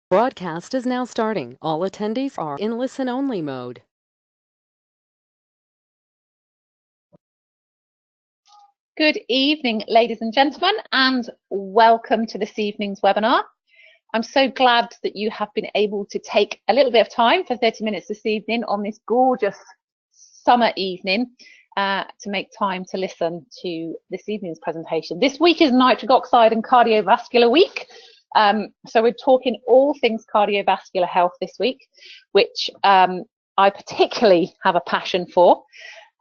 Broadcast is now starting. All attendees are in listen-only mode. Good evening, ladies and gentlemen, and welcome to this evening's webinar. I'm so glad that you have been able to take a little bit of time for 30 minutes this evening on this gorgeous summer evening to make time to listen to this evening's presentation. This week is Nitric Oxide and Cardiovascular Week. So we're talking all things cardiovascular health this week, which I particularly have a passion for.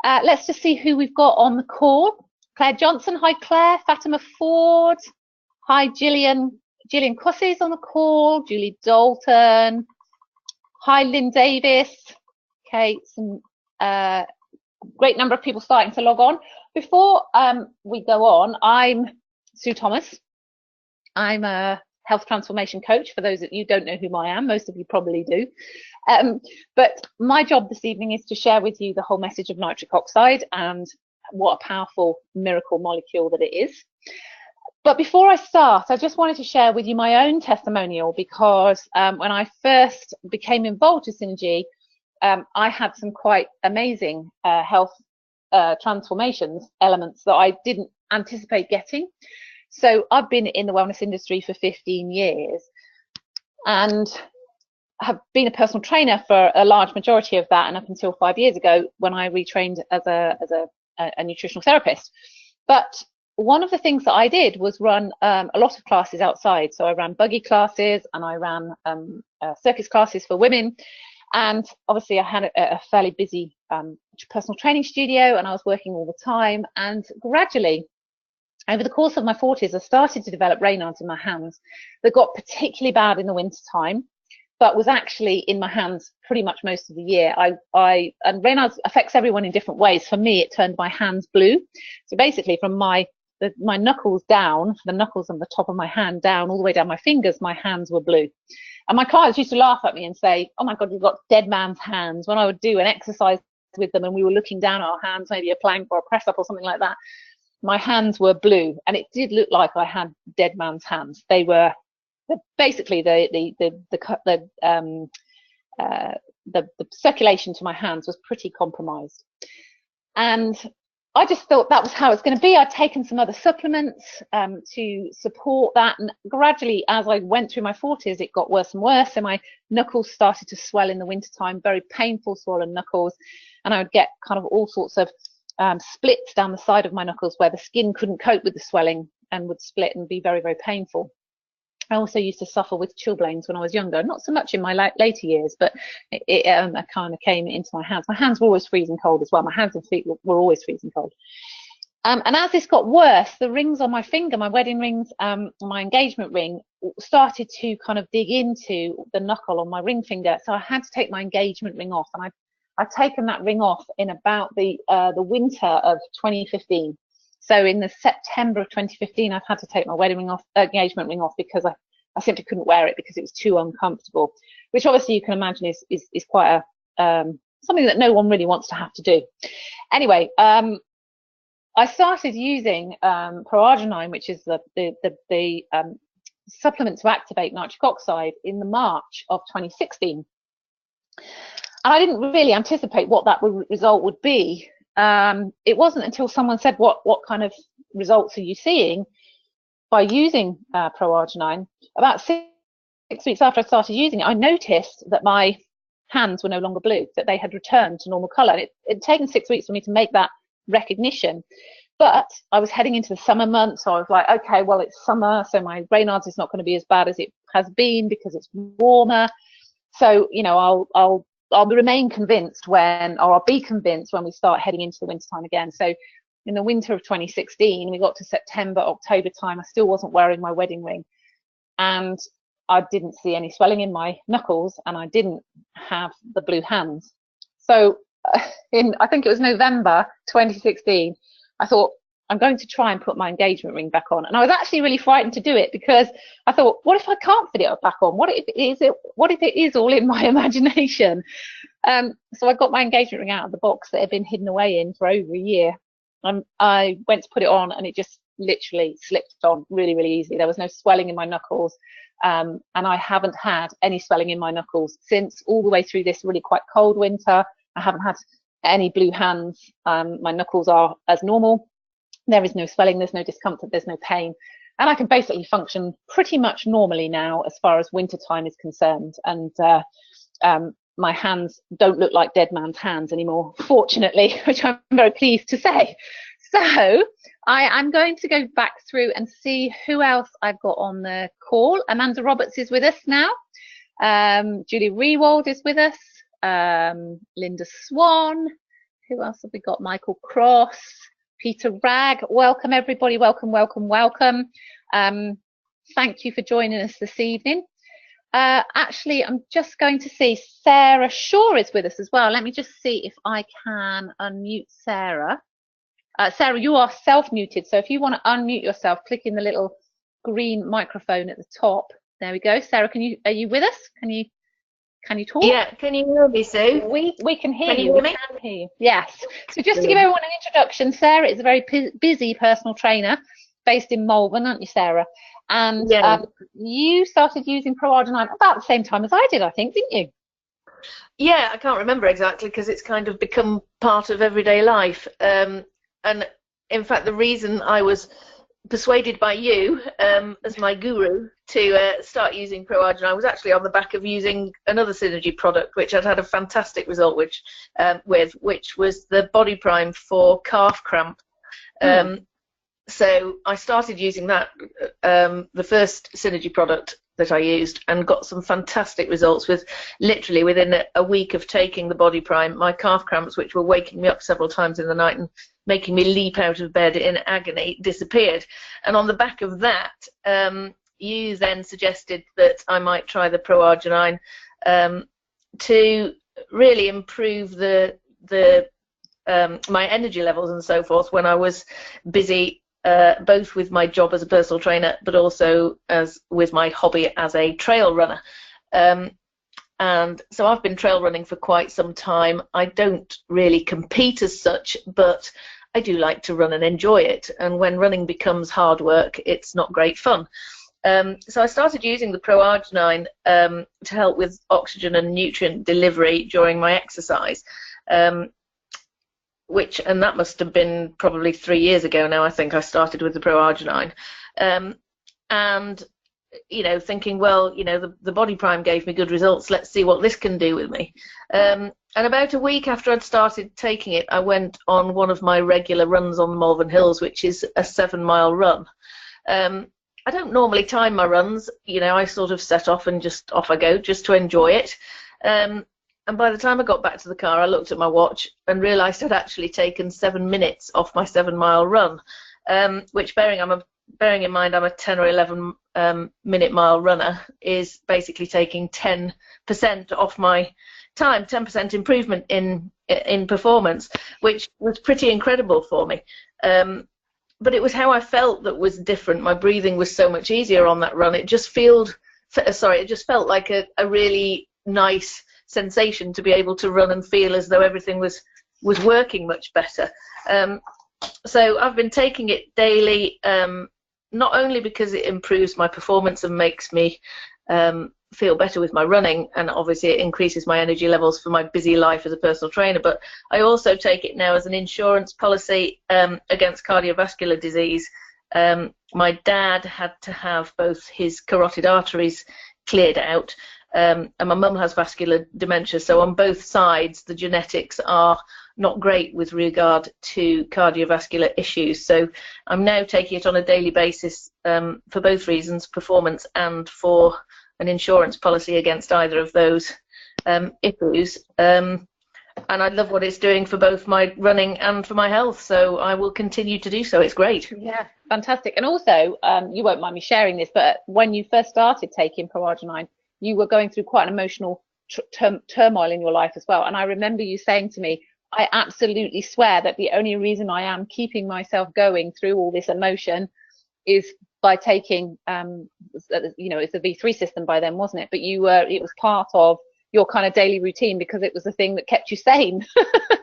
Let's just see who we've got on the call. Claire Johnson, hi Claire. Fatima Ford, hi Gillian. Gillian Cossey's on the call. Julie Dalton, hi Lynn Davis. Okay, some great number of people starting to log on. Before we go on, I'm Sue Thomas. I'm a health transformation coach. For those of you who don't know who I am, most of you probably do. But my job this evening is to share with you the whole message of nitric oxide and what a powerful miracle molecule that it is. But before I start, I just wanted to share with you my own testimonial, because when I first became involved with Synergy, I had some quite amazing health transformations elements that I didn't anticipate getting. So I've been in the wellness industry for 15 years and have been a personal trainer for a large majority of that, and up until 5 years ago when I retrained as a nutritional therapist. But one of the things that I did was run a lot of classes outside. So I ran buggy classes and I ran circus classes for women. And obviously I had a fairly busy personal training studio, and I was working all the time. And gradually, over the course of my 40s, I started to develop Raynaud's in my hands that got particularly bad in the winter time, but was actually in my hands pretty much most of the year. And Raynaud's affects everyone in different ways. For me, it turned my hands blue. So basically from my knuckles down, the knuckles on the top of my hand down, all the way down my fingers, my hands were blue. And my clients used to laugh at me and say, oh my God, you've got dead man's hands. When I would do an exercise with them and we were looking down at our hands, maybe a plank or a press up or something like that, my hands were blue, and it did look like I had dead man's hands. They were basically the circulation to my hands was pretty compromised, and I just thought that was how it's going to be. I'd taken some other supplements to support that, and gradually, as I went through my 40s, it got worse and worse. So my knuckles started to swell in the wintertime, very painful swollen knuckles, and I would get kind of all sorts of splits down the side of my knuckles where the skin couldn't cope with the swelling and would split and be very, very painful. I also used to suffer with chilblains when I was younger, not so much in my later years, but it kind of came into my hands. My hands were always freezing cold as well. My hands and feet were always freezing cold. And as this got worse, the rings on my finger, my wedding rings, my engagement ring, started to kind of dig into the knuckle on my ring finger. So I had to take my engagement ring off, and I'd taken that ring off in about the winter of 2015. So in the September of 2015, I've had to take my wedding ring off, engagement ring off, because I simply couldn't wear it because it was too uncomfortable, which obviously you can imagine is quite something that no one really wants to have to do. Anyway, I started using proarginine, which is the supplement to activate nitric oxide, in the March of 2016. And I didn't really anticipate what that result would be. It wasn't until someone said, what kind of results are you seeing by using proarginine? About six weeks after I started using it, I noticed that my hands were no longer blue, that they had returned to normal color. It had taken 6 weeks for me to make that recognition. But I was heading into the summer months, so I was like, okay, well, it's summer, so my Raynaud's is not going to be as bad as it has been because it's warmer. So, you know, I'll remain convinced I'll be convinced when we start heading into the winter time again. So in the winter of 2016, we got to September, October time, I still wasn't wearing my wedding ring, and I didn't see any swelling in my knuckles, and I didn't have the blue hands. So I think it was November 2016, I thought, I'm going to try and put my engagement ring back on. And I was actually really frightened to do it, because I thought, what if I can't fit it back on? What if it is all in my imagination? So I got my engagement ring out of the box that had been hidden away in for over a year. I went to put it on, and it just literally slipped on really, really easily. There was no swelling in my knuckles. And I haven't had any swelling in my knuckles since, all the way through this really quite cold winter. I haven't had any blue hands. My knuckles are as normal. There is no swelling, there's no discomfort, there's no pain. And I can basically function pretty much normally now as far as winter time is concerned. And my hands don't look like dead man's hands anymore, fortunately, which I'm very pleased to say. So I'm going to go back through and see who else I've got on the call. Amanda Roberts is with us now. Julie Rewald is with us. Linda Swan. Who else have we got? Michael Cross. Peter Ragg. Welcome, everybody. Welcome, welcome, welcome. Thank you for joining us this evening. Actually, I'm just going to see Sarah Shaw is with us as well. Let me just see if I can unmute Sarah. Sarah, you are self-muted, so if you want to unmute yourself, click in the little green microphone at the top. There we go. Sarah, are you with us? Can you talk? Yeah, can you hear me, Sue? We can hear you. Can you hear me? We can hear you. Yes. So just to give everyone an introduction, Sarah is a very busy personal trainer based in Malvern, aren't you, Sarah? And yeah. You started using ProArginine about the same time as I did, I think, didn't you? Yeah, I can't remember exactly because it's kind of become part of everyday life. And in fact, the reason I was persuaded by you as my guru to start using ProArginine was actually on the back of using another Synergy product, which I'd had a fantastic result which was the Body Prime for calf cramp. So I started using that, the first Synergy product that I used, and got some fantastic results with literally within a week of taking the Body Prime. My calf cramps, which were waking me up several times in the night and making me leap out of bed in agony, disappeared. And on the back of that, you then suggested that I might try the ProArginine to really improve my energy levels and so forth when I was busy, both with my job as a personal trainer, but also with my hobby as a trail runner. And so I've been trail running for quite some time. I don't really compete as such, but I do like to run and enjoy it. And when running becomes hard work, it's not great fun. So I started using the ProArginine to help with oxygen and nutrient delivery during my exercise. And that must have been probably 3 years ago now. I think I started with the ProArginine, and thinking, well, the Body Prime gave me good results. Let's see what this can do with me. And about a week after I'd started taking it, I went on one of my regular runs on the Malvern Hills, which is a 7-mile run. I don't normally time my runs. I sort of set off and just off I go, just to enjoy it. And by the time I got back to the car, I looked at my watch and realised I'd actually taken 7 minutes off my 7-mile run, which, bearing in mind I'm a 10 or 11 minute mile runner, is basically taking 10% off my time, 10% improvement in performance, which was pretty incredible for me. But it was how I felt that was different. My breathing was so much easier on that run. It just felt like a really nice sensation to be able to run and feel as though everything was working much better. So I've been taking it daily, not only because it improves my performance and makes me feel better with my running, and obviously it increases my energy levels for my busy life as a personal trainer, but I also take it now as an insurance policy against cardiovascular disease. My dad had to have both his carotid arteries cleared out, and my mum has vascular dementia, so on both sides the genetics are not great with regard to cardiovascular issues. So I'm now taking it on a daily basis for both reasons, performance and for an insurance policy against either of those issues. And I love what it's doing for both my running and for my health, so I will continue to do so. It's great. Yeah, fantastic. And also, you won't mind me sharing this, but when you first started taking ProArginine, you were going through quite an emotional turmoil in your life as well. And I remember you saying to me, I absolutely swear that the only reason I am keeping myself going through all this emotion is by taking, it's the V3 system by then, wasn't it? But it was part of your kind of daily routine because it was the thing that kept you sane.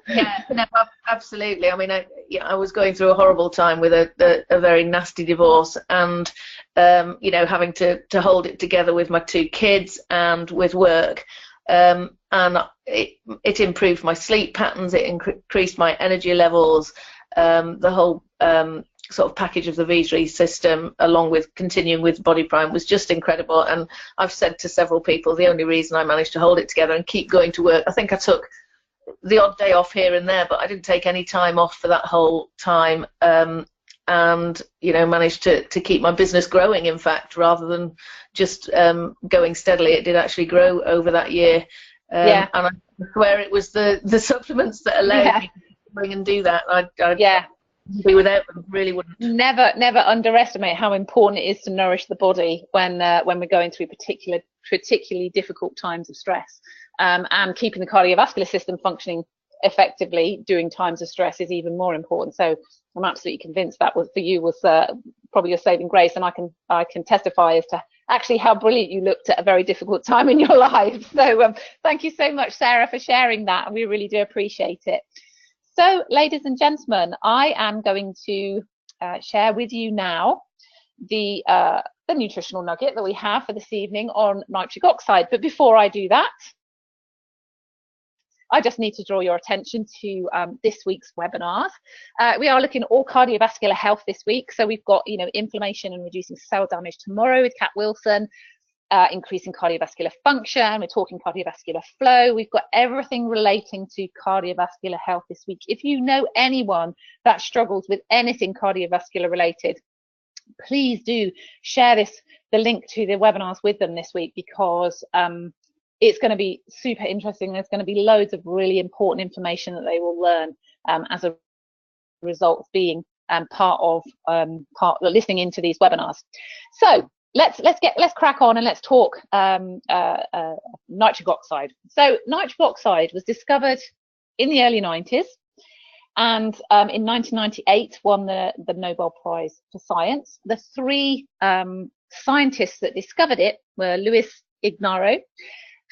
Yeah, no, absolutely. I mean, I was going through a horrible time with a very nasty divorce, and having to hold it together with my two kids and with work, and it improved my sleep patterns, it increased my energy levels, the whole sort of package of the V3 system, along with continuing with Body Prime, was just incredible. And I've said to several people, the only reason I managed to hold it together and keep going to work, I think I took the odd day off here and there, but I didn't take any time off for that whole time, and managed to keep my business growing, in fact, rather than just going steadily. It did actually grow over that year, and I swear it was the supplements that allowed me to go and do that. I'd be without them, really wouldn't. Never underestimate how important it is to nourish the body when we're going through particularly difficult times of stress. And keeping the cardiovascular system functioning effectively during times of stress is even more important. So I'm absolutely convinced that was for you was probably your saving grace, and I can testify as to actually how brilliant you looked at a very difficult time in your life. So thank you so much, Sarah, for sharing that, and we really do appreciate it. So, ladies and gentlemen, I am going to share with you now the nutritional nugget that we have for this evening on nitric oxide. But before I do that, I just need to draw your attention to this week's webinars. We are looking at all cardiovascular health this week. So we've got, inflammation and reducing cell damage tomorrow with Kat Wilson, increasing cardiovascular function. We're talking cardiovascular flow. We've got everything relating to cardiovascular health this week. If you know anyone that struggles with anything cardiovascular related, please do share the link to the webinars with them this week, because it's going to be super interesting. There's going to be loads of really important information that they will learn as a result of being part of listening into these webinars. So let's crack on and let's talk nitric oxide. So nitric oxide was discovered in the early 90s, and in 1998 won the Nobel Prize for Science. The three scientists that discovered it were Louis Ignarro,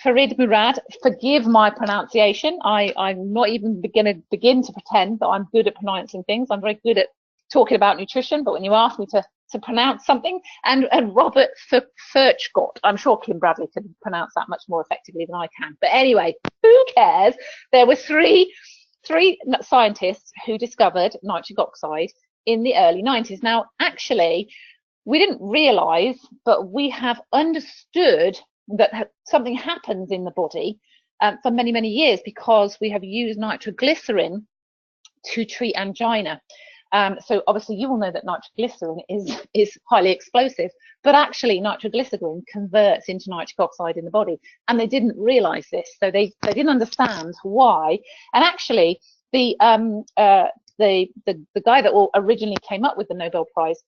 Farid Murad. Forgive my pronunciation. I'm not even going to begin to pretend that I'm good at pronouncing things. I'm very good at talking about nutrition, but when you ask me to pronounce something, and Robert Furchgott, I'm sure Kim Bradley can pronounce that much more effectively than I can. But anyway, who cares? There were three scientists who discovered nitric oxide in the early 90s. Now, actually, we didn't realize, but we have understood that something happens in the body for many, many years, because we have used nitroglycerin to treat angina. So obviously you all know that nitroglycerin is highly explosive, but actually nitroglycerin converts into nitric oxide in the body, and they didn't realize this. So they didn't understand why. And actually the guy that originally came up with the Nobel Prize,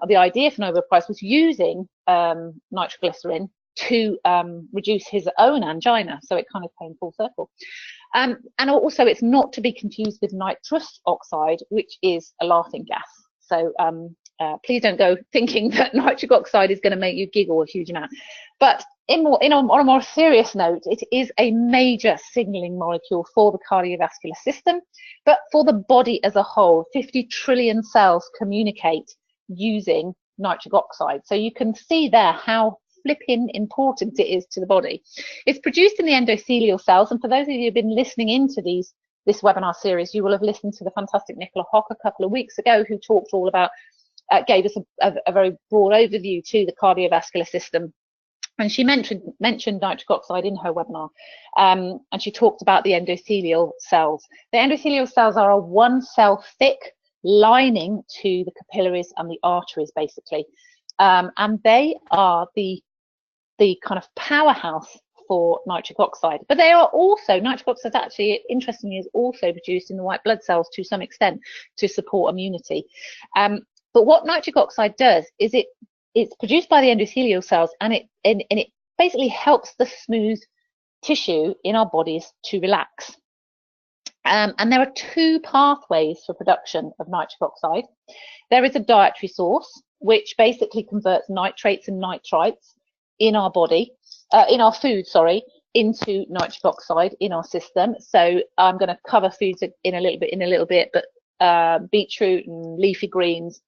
the idea for Nobel Prize, was using nitroglycerin to reduce his own angina. So it kind of came full circle. And also, it's not to be confused with nitrous oxide, which is a laughing gas. So please don't go thinking that nitric oxide is going to make you giggle a huge amount. But on a more serious note, it is a major signaling molecule for the cardiovascular system, but for the body as a whole. 50 trillion cells communicate using nitric oxide. So you can see there how flipping important it is to the body. It's produced in the endothelial cells, and for those of you who've been listening into this webinar series, you will have listened to the fantastic Nicola Hock a couple of weeks ago, who talked all about, gave us a very broad overview to the cardiovascular system. And she mentioned nitric oxide in her webinar, and she talked about the endothelial cells. The endothelial cells are a 1 cell thick lining to the capillaries and the arteries, basically, and they are the kind of powerhouse for nitric oxide. But they are also, nitric oxide actually, interestingly, is also produced in the white blood cells to some extent to support immunity. But what nitric oxide does is it's produced by the endothelial cells, and it basically helps the smooth tissue in our bodies to relax. And there are two pathways for production of nitric oxide. There is a dietary source, which basically converts nitrates and nitrites in our body, in our food, sorry, into nitric oxide in our system. So I'm going to cover foods in a little bit, but beetroot and leafy greens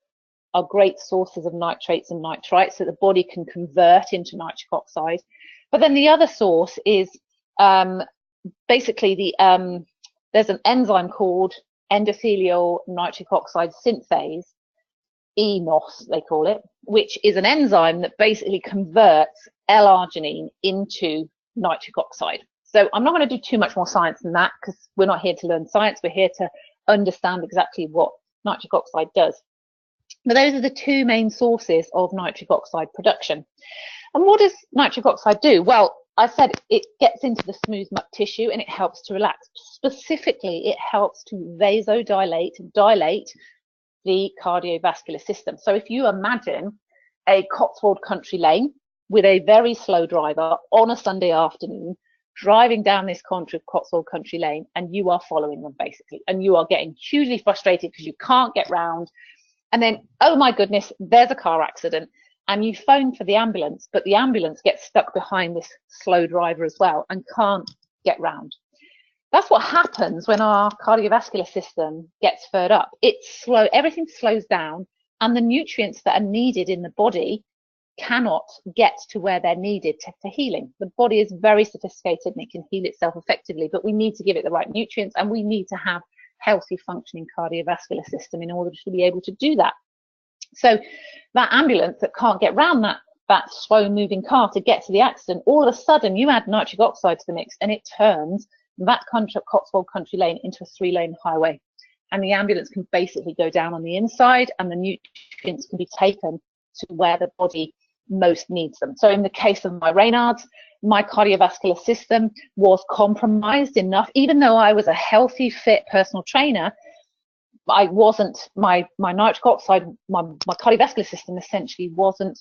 are great sources of nitrates and nitrites that the body can convert into nitric oxide. But then the other source is basically there's an enzyme called endothelial nitric oxide synthase, ENOS they call it, which is an enzyme that basically converts L-arginine into nitric oxide. So I'm not going to do too much more science than that, because we're not here to learn science, we're here to understand exactly what nitric oxide does. But those are the two main sources of nitric oxide production. And what does nitric oxide do? Well, I said it gets into the smooth tissue and it helps to relax. Specifically, it helps to vasodilate, dilate the cardiovascular system. So if you imagine a Cotswold country lane with a very slow driver on a Sunday afternoon, driving down this Cotswold country lane, and you are following them basically, and you are getting hugely frustrated because you can't get round. And then, oh my goodness, there's a car accident, and you phone for the ambulance, but the ambulance gets stuck behind this slow driver as well and can't get round. That's what happens when our cardiovascular system gets furred up. It's slow, everything slows down, and the nutrients that are needed in the body cannot get to where they're needed for healing. The body is very sophisticated and it can heal itself effectively, but we need to give it the right nutrients, and we need to have healthy functioning cardiovascular system in order to be able to do that. So that ambulance that can't get round that slow moving car to get to the accident, all of a sudden you add nitric oxide to the mix and it turns that Cotswold country lane into a 3-lane highway, and the ambulance can basically go down on the inside and the nutrients can be taken to where the body most needs them. So in the case of my Raynaud's, my cardiovascular system was compromised enough, even though I was a healthy, fit personal trainer, I wasn't, my nitric oxide, my cardiovascular system essentially wasn't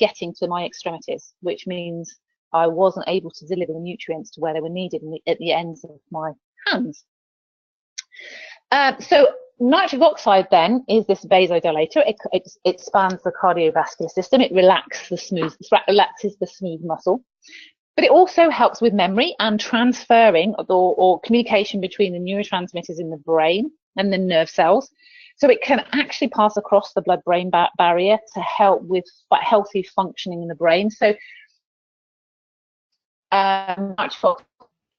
getting to my extremities, which means I wasn't able to deliver the nutrients to where they were needed at the ends of my hands. So nitric oxide then is this vasodilator. It expands the cardiovascular system. It relaxes the smooth muscle. But it also helps with memory and transferring or communication between the neurotransmitters in the brain and the nerve cells. So it can actually pass across the blood-brain barrier to help with healthy functioning in the brain. So nitric oxide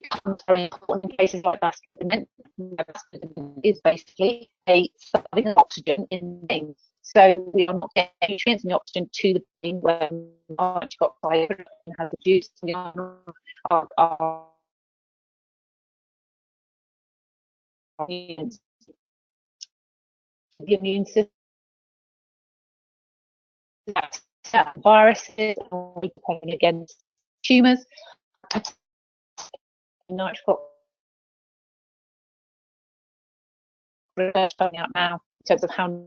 becomes very important in cases like vascular dementia. Is basically having oxygen in the brain. So we are not getting nutrients and the oxygen to the brain where nitric oxide has reduced our the immune system, viruses, against tumours. Nitric oxide coming out now in terms of how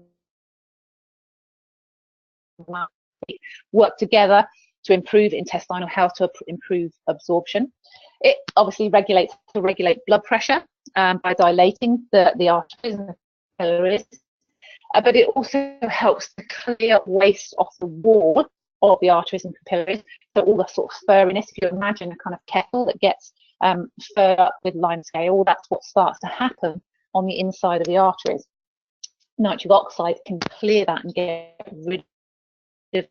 work together to improve intestinal health, to improve absorption. It obviously regulates blood pressure by dilating the arteries and the capillaries, but it also helps to clear waste off the wall of the arteries and capillaries. So all the sort of furriness, if you imagine a kind of kettle that gets furred up with lime scale, that's what starts to happen on the inside of the arteries. Nitric oxide can clear that and get rid of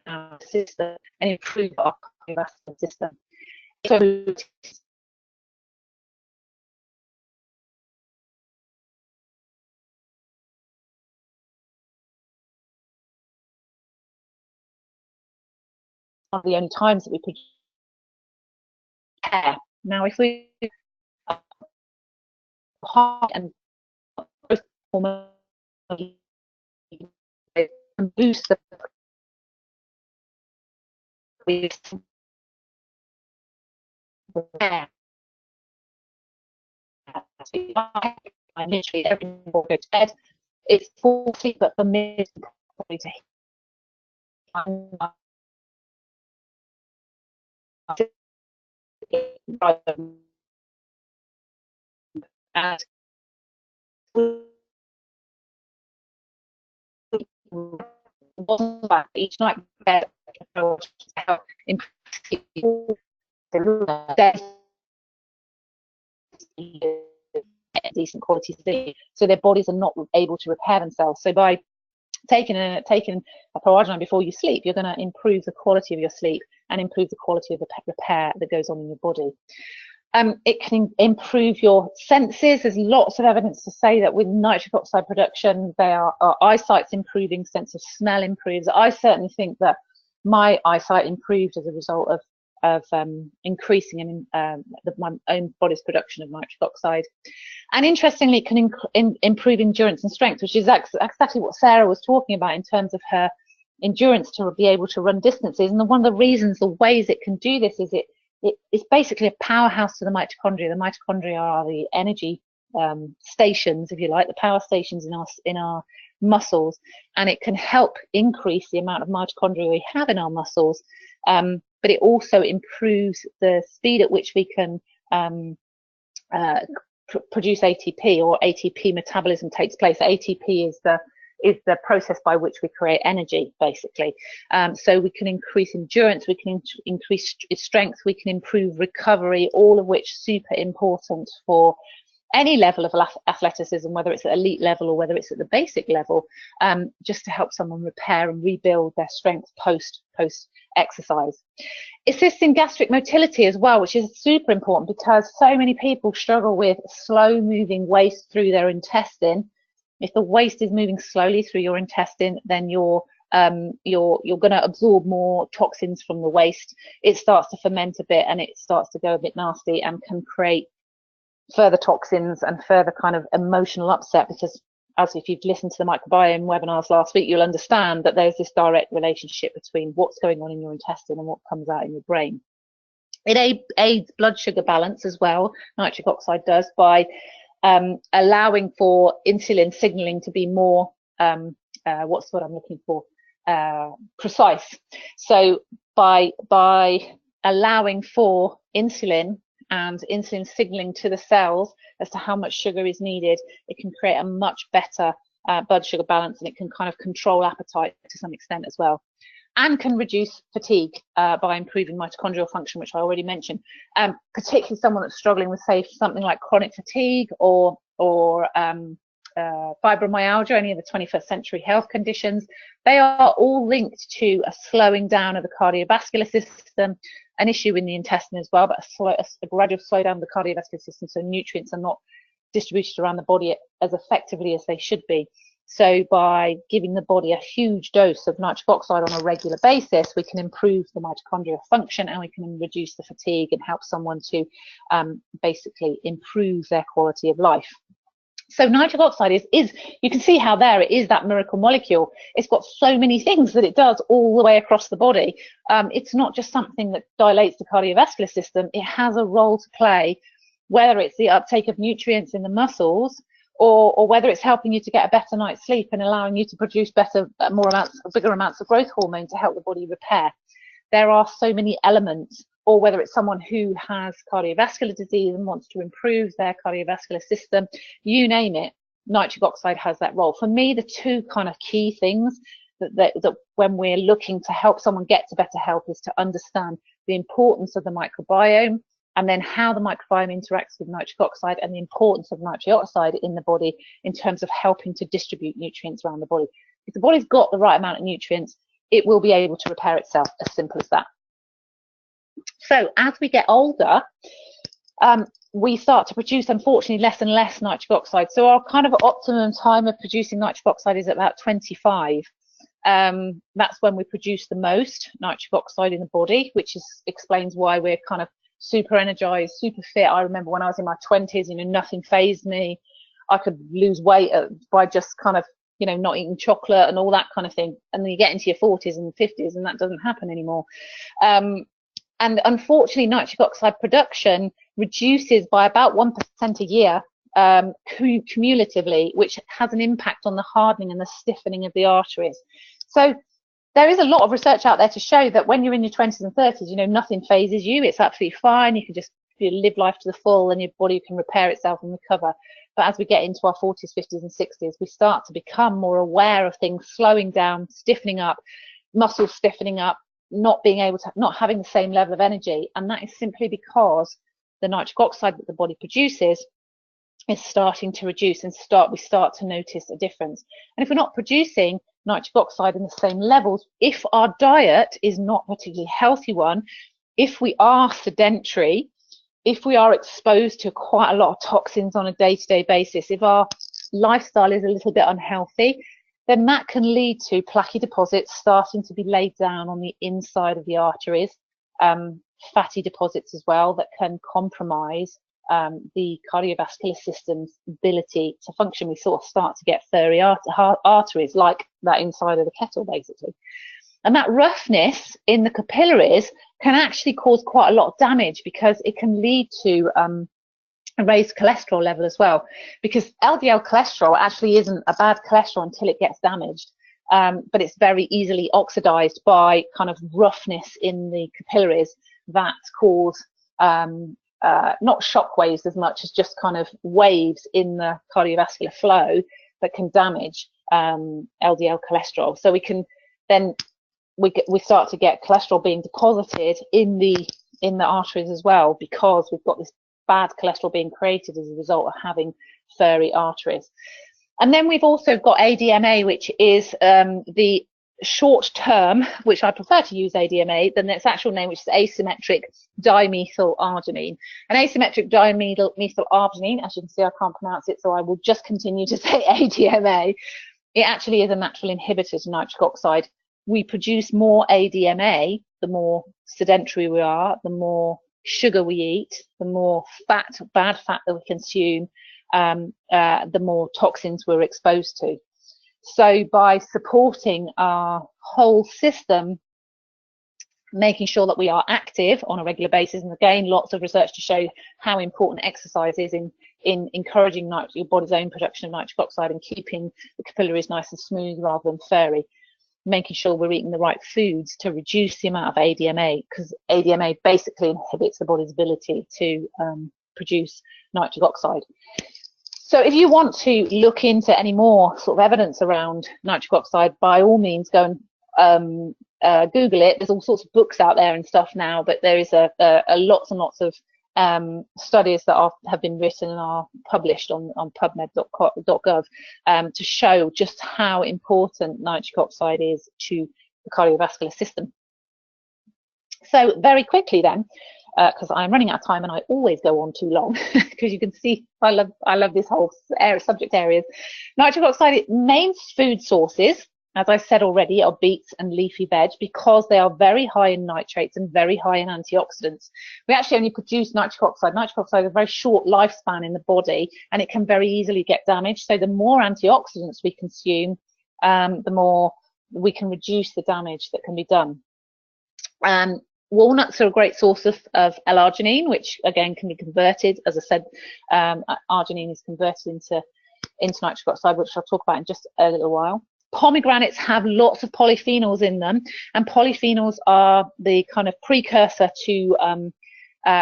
our system and improve our cardiovascular system. So one of the only times that we produce hair. Now, if we high and growth hormone and boost the hair, literally every morning go to bed, it's full sleep, but for me, it's probably to and wasn't each night to help improve decent quality sleep, so their bodies are not able to repair themselves. So by taking a proarginine before you sleep, you're going to improve the quality of your sleep and improve the quality of the repair that goes on in your body. It can improve your senses. There's lots of evidence to say that with nitric oxide production, our eyesight's improving, sense of smell improves. I certainly think that my eyesight improved as a result of increasing my own body's production of nitric oxide. And interestingly, it can improve endurance and strength, which is exactly what Sarah was talking about in terms of her endurance to be able to run distances. And one of the reasons, the ways it can do this is it's basically a powerhouse to the mitochondria. The mitochondria are the energy stations, if you like, the power stations in our muscles, and it can help increase the amount of mitochondria we have in our muscles. But it also improves the speed at which we can produce ATP, or ATP metabolism takes place. ATP is the process by which we create energy, basically. So we can increase endurance, we can increase strength, we can improve recovery, all of which super important for any level of athleticism, whether it's at elite level or whether it's at the basic level, just to help someone repair and rebuild their strength post exercise. Assists in gastric motility as well, which is super important because so many people struggle with slow moving waste through their intestine. If the waste is moving slowly through your intestine, then you're going to absorb more toxins from the waste. It starts to ferment a bit and it starts to go a bit nasty and can create further toxins and further kind of emotional upset, because as if you've listened to the microbiome webinars last week, you'll understand that there's this direct relationship between what's going on in your intestine and what comes out in your brain. It aids blood sugar balance as well, nitric oxide does, by allowing for insulin signaling to be more, what's what I'm looking for, precise. So by allowing for insulin and insulin signaling to the cells as to how much sugar is needed, it can create a much better blood sugar balance, and it can kind of control appetite to some extent as well, and can reduce fatigue by improving mitochondrial function, which I already mentioned. Particularly someone that's struggling with, say, something like chronic fatigue or fibromyalgia, any of the 21st century health conditions, they are all linked to a slowing down of the cardiovascular system, an issue in the intestine as well, but a gradual slowdown of the cardiovascular system, so nutrients are not distributed around the body as effectively as they should be. So by giving the body a huge dose of nitric oxide on a regular basis, we can improve the mitochondrial function and we can reduce the fatigue and help someone to basically improve their quality of life. So nitric oxide is, you can see how there it is that miracle molecule. It's got so many things that it does all the way across the body. It's not just something that dilates the cardiovascular system. It has a role to play, whether it's the uptake of nutrients in the muscles, or whether it's helping you to get a better night's sleep and allowing you to produce bigger amounts of growth hormone to help the body repair. There are so many elements. Or whether it's someone who has cardiovascular disease and wants to improve their cardiovascular system, you name it, nitric oxide has that role. For me, the two kind of key things that when we're looking to help someone get to better health is to understand the importance of the microbiome, and then how the microbiome interacts with nitric oxide, and the importance of nitric oxide in the body in terms of helping to distribute nutrients around the body. If the body's got the right amount of nutrients, it will be able to repair itself, as simple as that. So as we get older, we start to produce, unfortunately, less and less nitric oxide. So our kind of optimum time of producing nitric oxide is about 25. That's when we produce the most nitric oxide in the body, which explains why we're kind of super energized, super fit. I remember when I was in my 20s, nothing fazed me. I could lose weight by just kind of, not eating chocolate and all that kind of thing. And then you get into your 40s and 50s and that doesn't happen anymore. And unfortunately, nitric oxide production reduces by about 1% a year cumulatively, which has an impact on the hardening and the stiffening of the arteries. So there is a lot of research out there to show that when you're in your 20s and 30s, nothing phases you. It's absolutely fine. You can just live life to the full and your body can repair itself and recover. But as we get into our 40s, 50s and 60s, we start to become more aware of things slowing down, stiffening up, muscles stiffening up, not being able to, not having the same level of energy. And that is simply because the nitric oxide that the body produces is starting to reduce, and we start to notice a difference. And if we're not producing nitric oxide in the same levels, if our diet is not a particularly healthy one, if we are sedentary, if we are exposed to quite a lot of toxins on a day-to-day basis, if our lifestyle is a little bit unhealthy, then that can lead to plaquey deposits starting to be laid down on the inside of the arteries, fatty deposits as well that can compromise the cardiovascular system's ability to function. We sort of start to get furry arteries like that inside of the kettle, basically. And that roughness in the capillaries can actually cause quite a lot of damage, because it can lead to a raised cholesterol level as well, because LDL cholesterol actually isn't a bad cholesterol until it gets damaged. But it's very easily oxidized by kind of roughness in the capillaries that cause not shock waves as much as just kind of waves in the cardiovascular flow that can damage LDL cholesterol. So we can then we start to get cholesterol being deposited in the arteries as well, because we've got this bad cholesterol being created as a result of having furry arteries. And then we've also got ADMA, which is the short term, which I prefer to use ADMA than its actual name, which is asymmetric dimethylarginine. And asymmetric dimethylarginine, as you can see, I can't pronounce it, so I will just continue to say ADMA. It actually is a natural inhibitor to nitric oxide. We produce more ADMA the more sedentary we are, the more sugar we eat, the more bad fat that we consume, the more toxins we're exposed to. So by supporting our whole system, making sure that we are active on a regular basis, and again, lots of research to show how important exercise is in encouraging your body's own production of nitric oxide and keeping the capillaries nice and smooth rather than furry. Making sure we're eating the right foods to reduce the amount of ADMA, because ADMA basically inhibits the body's ability to produce nitric oxide. So if you want to look into any more sort of evidence around nitric oxide, by all means go and Google it. There's all sorts of books out there and stuff now, but there is a lots and lots of studies that have been written and are published on pubmed.gov to show just how important nitric oxide is to the cardiovascular system. So very quickly then, because I'm running out of time and I always go on too long, because you can see I love this whole subject areas. Nitric oxide, main food sources, as I said already, are beets and leafy veg, because they are very high in nitrates and very high in antioxidants. We actually only produce nitric oxide. Nitric oxide has a very short lifespan in the body, and it can very easily get damaged. So the more antioxidants we consume, the more we can reduce the damage that can be done. Walnuts are a great source of L-arginine, which again can be converted. As I said, arginine is converted into nitric oxide, which I'll talk about in just a little while. Pomegranates have lots of polyphenols in them, and polyphenols are the kind of precursor to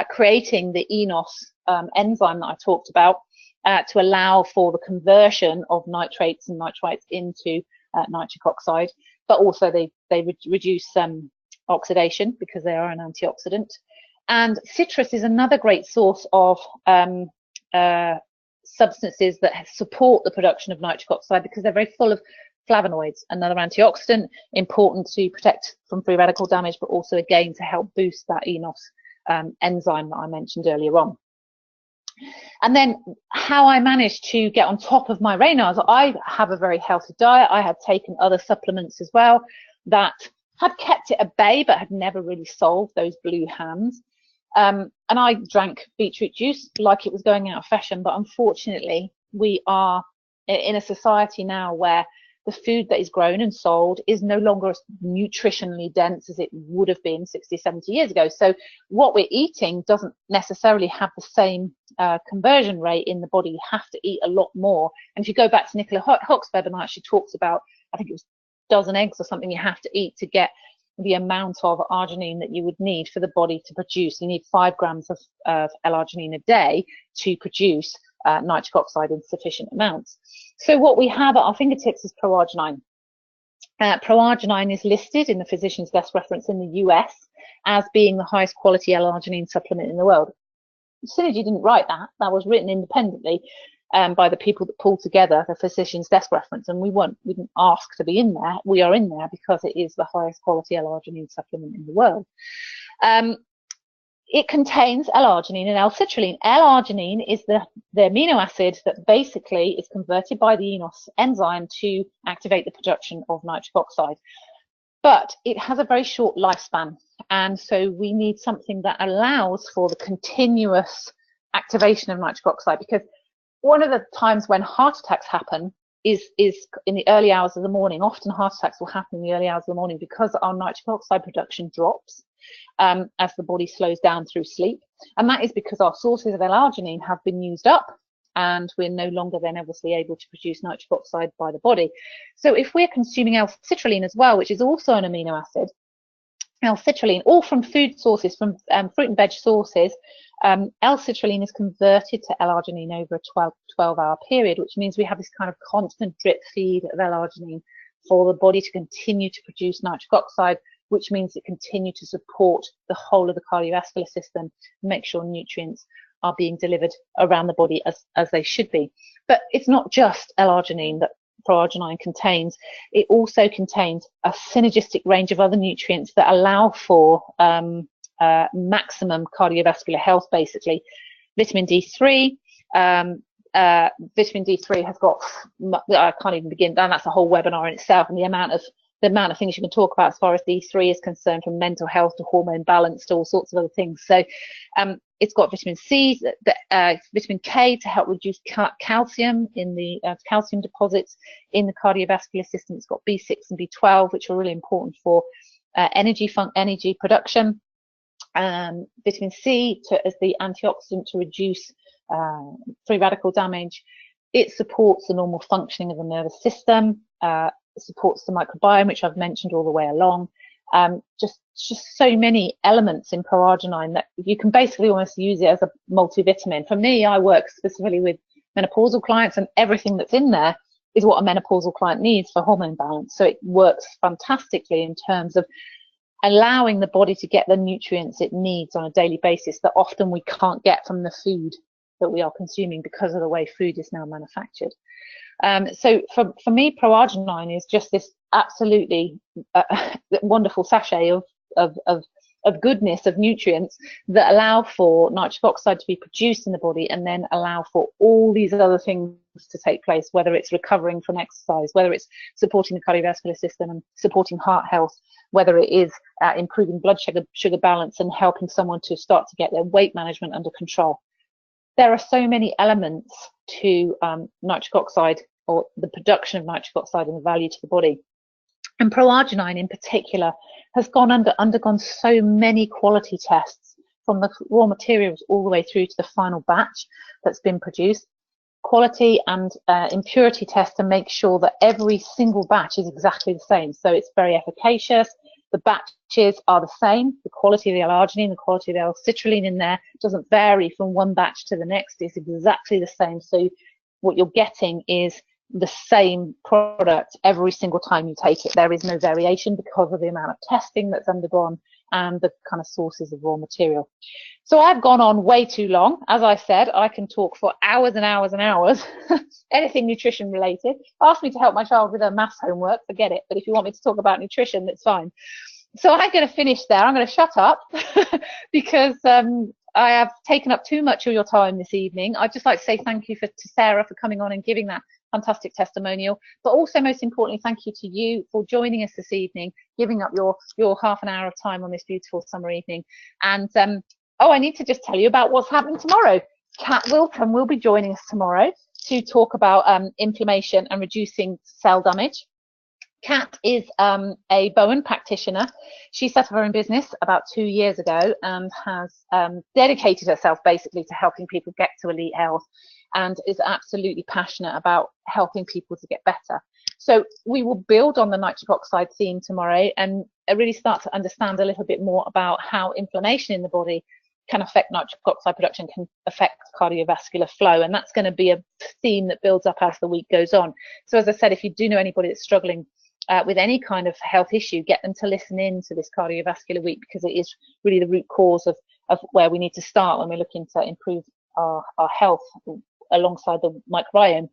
creating the enos enzyme that I talked about, to allow for the conversion of nitrates and nitrites into nitric oxide, but also they reduce oxidation because they are an antioxidant. And citrus is another great source of substances that support the production of nitric oxide, because they're very full of flavonoids, another antioxidant, important to protect from free radical damage, but also again to help boost that enos enzyme that I mentioned earlier on. And then how I managed to get on top of my Raynaud's, I have a very healthy diet. I had taken other supplements as well that had kept it at bay, but had never really solved those blue hands. And I drank beetroot juice like it was going out of fashion, but unfortunately we are in a society now where the food that is grown and sold is no longer as nutritionally dense as it would have been 60, 70 years ago. So what we're eating doesn't necessarily have the same conversion rate in the body. You have to eat a lot more. And if you go back to Nicola Hock's webinar, she talks about, I think it was a dozen eggs or something you have to eat to get the amount of arginine that you would need for the body to produce. You need 5 grams of L-arginine a day to produce nitric oxide in sufficient amounts. So what we have at our fingertips is pro-arginine. Proarginine is listed in the physician's best reference in the US as being the highest quality L-arginine supplement in the world. Synergy didn't write that. That was written independently by the people that pulled together the physician's desk reference, and we didn't ask to be in there. We are in there because it is the highest quality L-arginine supplement in the world. It contains L-arginine and L-citrulline. L-arginine is the amino acid that basically is converted by the enos enzyme to activate the production of nitric oxide. But it has a very short lifespan, and so we need something that allows for the continuous activation of nitric oxide, because one of the times when heart attacks happen is in the early hours of the morning. Often heart attacks will happen in the early hours of the morning because our nitric oxide production drops as the body slows down through sleep, and that is because our sources of L-arginine have been used up, and we're no longer then obviously able to produce nitric oxide by the body. So if we're consuming L-citrulline as well, which is also an amino acid, L-citrulline, all from food sources, from fruit and veg sources, L-citrulline is converted to L-arginine over a 12-hour period, which means we have this kind of constant drip feed of L-arginine for the body to continue to produce nitric oxide, which means it continue to support the whole of the cardiovascular system, make sure nutrients are being delivered around the body as they should be. But it's not just L-arginine that proarginine contains. It also contains a synergistic range of other nutrients that allow for maximum cardiovascular health, basically. Vitamin D3. Vitamin D3 has got, I can't even begin, and that's a whole webinar in itself, and the amount of things you can talk about as far as D3 is concerned, from mental health to hormone balance to all sorts of other things. So it's got vitamin C, vitamin K to help reduce calcium in the calcium deposits in the cardiovascular system. It's got B6 and B12, which are really important for energy production. Vitamin C as the antioxidant to reduce free radical damage. It supports the normal functioning of the nervous system. It supports the microbiome, which I've mentioned all the way along. Just so many elements in proarginine that you can basically almost use it as a multivitamin. For me, I work specifically with menopausal clients, and everything that's in there is what a menopausal client needs for hormone balance. So it works fantastically in terms of allowing the body to get the nutrients it needs on a daily basis that often we can't get from the food that we are consuming because of the way food is now manufactured. So for me, proarginine is just this absolutely wonderful sachet of goodness, of nutrients that allow for nitric oxide to be produced in the body, and then allow for all these other things to take place, whether it's recovering from exercise, whether it's supporting the cardiovascular system and supporting heart health, whether it is improving blood sugar balance and helping someone to start to get their weight management under control. There are so many elements to nitric oxide, or the production of nitric oxide, and the value to the body. And proarginine in particular has undergone so many quality tests, from the raw materials all the way through to the final batch that's been produced. Quality and impurity tests to make sure that every single batch is exactly the same. So it's very efficacious. The batches are the same. The quality of the L-arginine, the quality of the L-citrulline in there doesn't vary from one batch to the next. It's exactly the same. So what you're getting is the same product every single time you take it. There is no variation because of the amount of testing that's undergone and the kind of sources of raw material. So I've gone on way too long. As I said, I can talk for hours and hours and hours, anything nutrition related. Ask me to help my child with her maths homework, forget it. But if you want me to talk about nutrition, that's fine. So I'm going to finish there. I'm going to shut up because I have taken up too much of your time this evening. I'd just like to say thank you to Sarah for coming on and giving that fantastic testimonial, but also most importantly, thank you to you for joining us this evening, giving up your half an hour of time on this beautiful summer evening. And I need to just tell you about what's happening tomorrow. Kat Wilcombe will be joining us tomorrow to talk about inflammation and reducing cell damage. Kat is a Bowen practitioner. She set up her own business about 2 years ago and has dedicated herself basically to helping people get to elite health, and is absolutely passionate about helping people to get better. So we will build on the nitric oxide theme tomorrow and really start to understand a little bit more about how inflammation in the body can affect nitric oxide production, can affect cardiovascular flow, and that's going to be a theme that builds up as the week goes on. So as I said, if you do know anybody that's struggling with any kind of health issue, get them to listen in to this cardiovascular week, because it is really the root cause of where we need to start when we're looking to improve our health alongside the microbiome.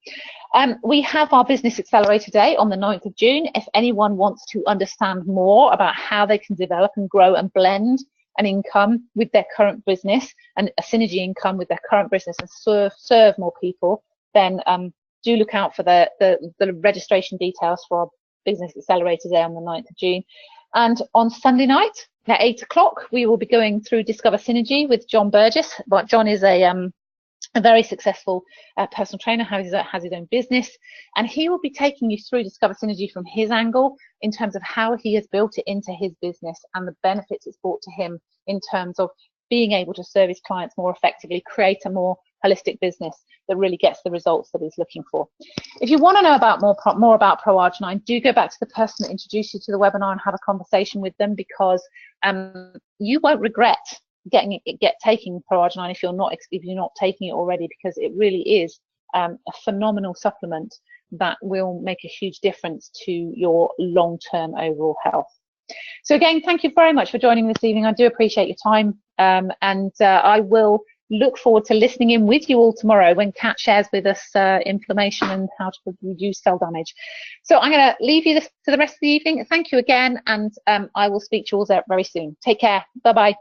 We have our Business Accelerator Day on the 9th of June. If anyone wants to understand more about how they can develop and grow and blend an income with their current business, and a synergy income with their current business, and serve more people, then do look out for the registration details for our Business Accelerator Day on the 9th of June. And on Sunday night at 8 o'clock, we will be going through Discover Synergy with John Burgess. But John is a very successful personal trainer, has his own business, and he will be taking you through Discover Synergy from his angle in terms of how he has built it into his business and the benefits it's brought to him in terms of being able to serve his clients more effectively, create a more holistic business that really gets the results that he's looking for. If you want to know about more about ProArginine, do go back to the person that introduced you to the webinar and have a conversation with them, because you won't regret taking ProArginine if you're not taking it already, because it really is a phenomenal supplement that will make a huge difference to your long-term overall health. So again, thank you very much for joining this evening. I do appreciate your time, and I will look forward to listening in with you all tomorrow when Kat shares with us inflammation and how to reduce cell damage. So I'm going to leave you to the rest of the evening. Thank you again, and I will speak to you all very soon. Take care. Bye-bye.